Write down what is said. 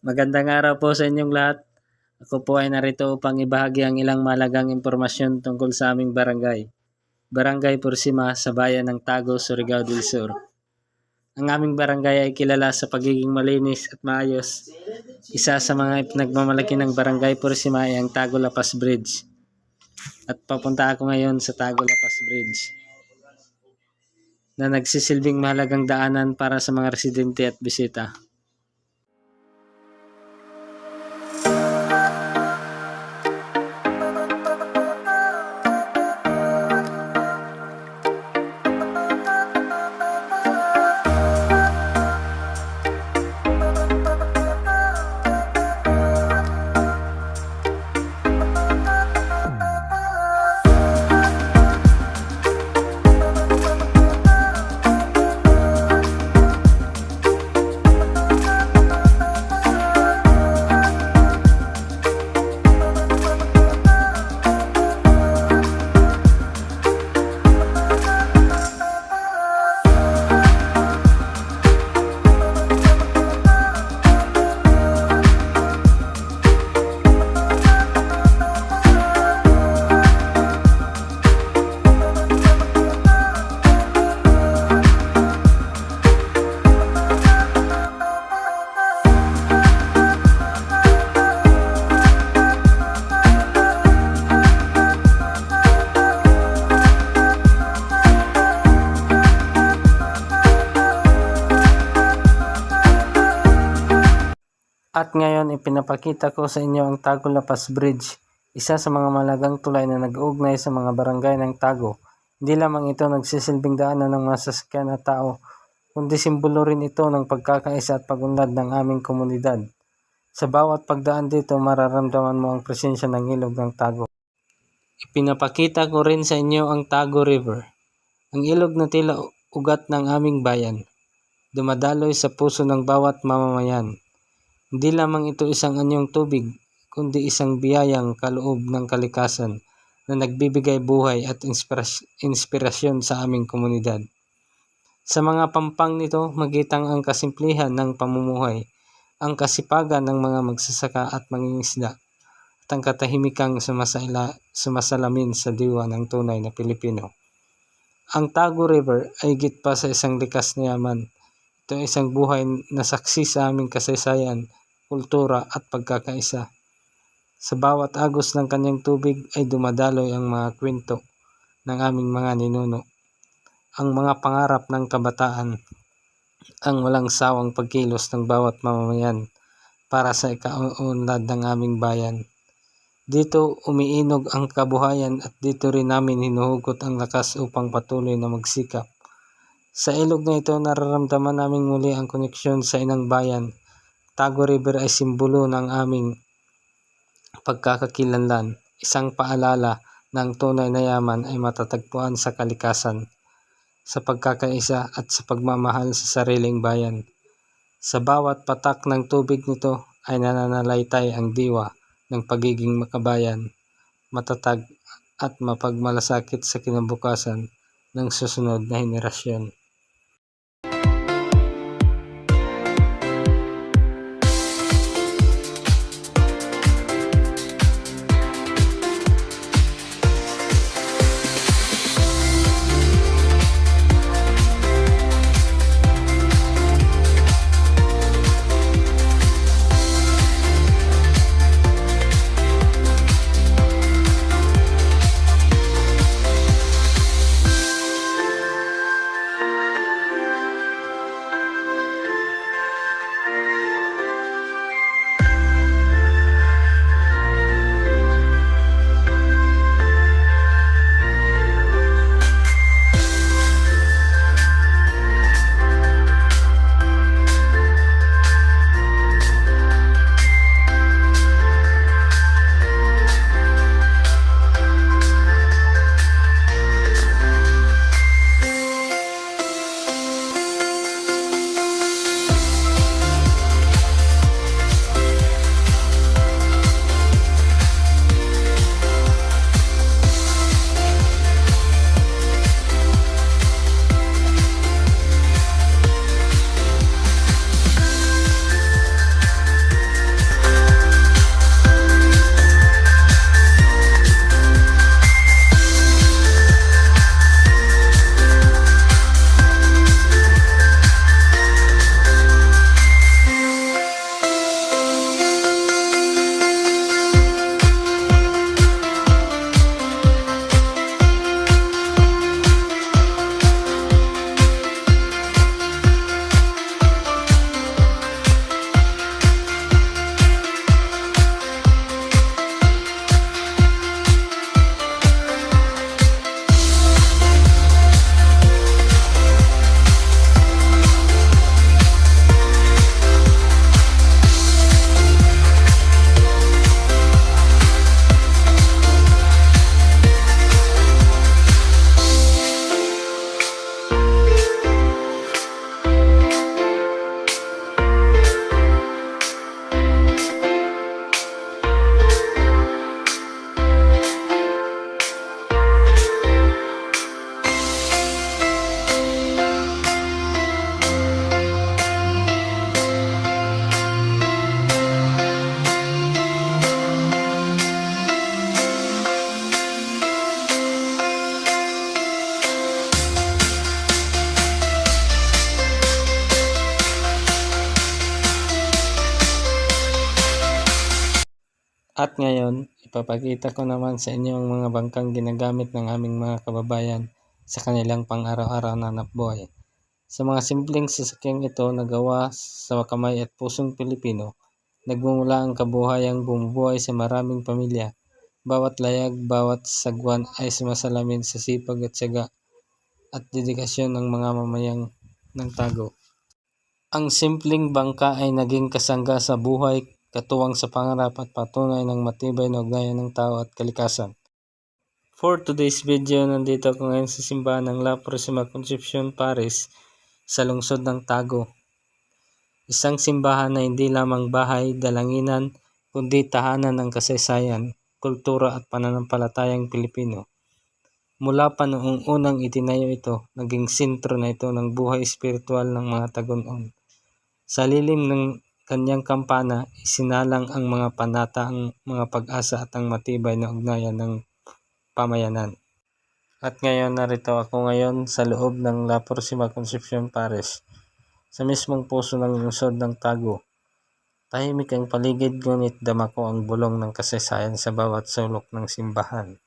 Magandang araw po sa inyong lahat. Ako po ay narito upang ibahagi ang ilang malagang impormasyon tungkol sa aming barangay. Barangay Pursima sa bayan ng Tago, Surigao del Sur. Ang aming barangay ay kilala sa pagiging malinis at maayos. Isa sa mga ipinagmamalaki ng Barangay Pursima ay ang Tago Lapas Bridge. At papunta ako ngayon sa Tago Lapas Bridge na nagsisilbing mahalagang daanan para sa mga residente at bisita. At ngayon ipinapakita ko sa inyo ang Tago Lapas Bridge, isa sa mga malagang tulay na nag-uugnay sa mga barangay ng Tago. Hindi lamang ito nagsisilbing daanan ng mga sasakyan at tao, kundi simbolo rin ito ng pagkakaisa at pagunlad ng aming komunidad. Sa bawat pagdaan dito, mararamdaman mo ang presensya ng ilog ng Tago. Ipinapakita ko rin sa inyo ang Tago River, ang ilog na tila ugat ng aming bayan, dumadaloy sa puso ng bawat mamamayan. Hindi lamang ito isang anyong tubig, kundi isang biyayang kaloob ng kalikasan na nagbibigay buhay at inspirasyon sa aming komunidad. Sa mga pampang nito, magitang ang kasimplihan ng pamumuhay, ang kasipagan ng mga magsasaka at mangingisda, at ang katahimikang sumasalamin sa diwa ng tunay na Pilipino. Ang Tago River ay higit pa sa isang likas na yaman. Ito ay isang buhay na saksi sa aming kasaysayan, kultura at pagkakaisa. Sa bawat agos ng kanyang tubig ay dumadaloy ang mga kwento ng aming mga ninuno, ang mga pangarap ng kabataan, ang walang sawang pagkilos ng bawat mamamayan para sa ikaunlad ng aming bayan. Dito umiinog ang kabuhayan at dito rin namin hinuhugot ang lakas upang patuloy na magsikap. Sa ilog na ito nararamdaman namin muli ang koneksyon sa inang bayan. Tago River ay simbolo ng aming pagkakakilanlan, isang paalala na ang tunay na yaman ay matatagpuan sa kalikasan, sa pagkakaisa at sa pagmamahal sa sariling bayan. Sa bawat patak ng tubig nito ay nananalaytay ang diwa ng pagiging makabayan, matatag at mapagmalasakit sa kinabukasan ng susunod na henerasyon. At ngayon, ipapakita ko naman sa inyo ang mga bangkang ginagamit ng aming mga kababayan sa kanilang pang-araw-araw na hanapbuhay. Sa mga simpleng sasakyang ito na gawa sa kamay at pusong Pilipino, nagmumula ang kabuhayang bumubuhay sa maraming pamilya. Bawat layag, bawat sagwan ay sumasalamin sa sipag at tiyaga at dedikasyon ng mga mamayang ng Tago. Ang simpleng bangka ay naging kasangga sa buhay, katuwang sa pangarap at patunay ng matibay na ugnayan ng tao at kalikasan. For today's video, nandito ako ngayon sa simbahan ng La Purísima Concepcion Parish sa lungsod ng Tago. Isang simbahan na hindi lamang bahay, dalanginan, kundi tahanan ng kasaysayan, kultura at pananampalatayang Pilipino. Mula pa noong unang itinayo ito, naging sentro na ito ng buhay espiritual ng mga Tagunon. Sa lilim ng kanyang kampana, isinalang ang mga panata, ang mga pag-asa at ang matibay na ugnayan ng pamayanan. At ngayon, narito ako ngayon sa loob ng La Purísima Concepcion Parish, sa mismong puso ng lungsod ng Tago. Tahimik ang paligid, ngunit dama ko ang bulong ng kasaysayan sa bawat sulok ng simbahan.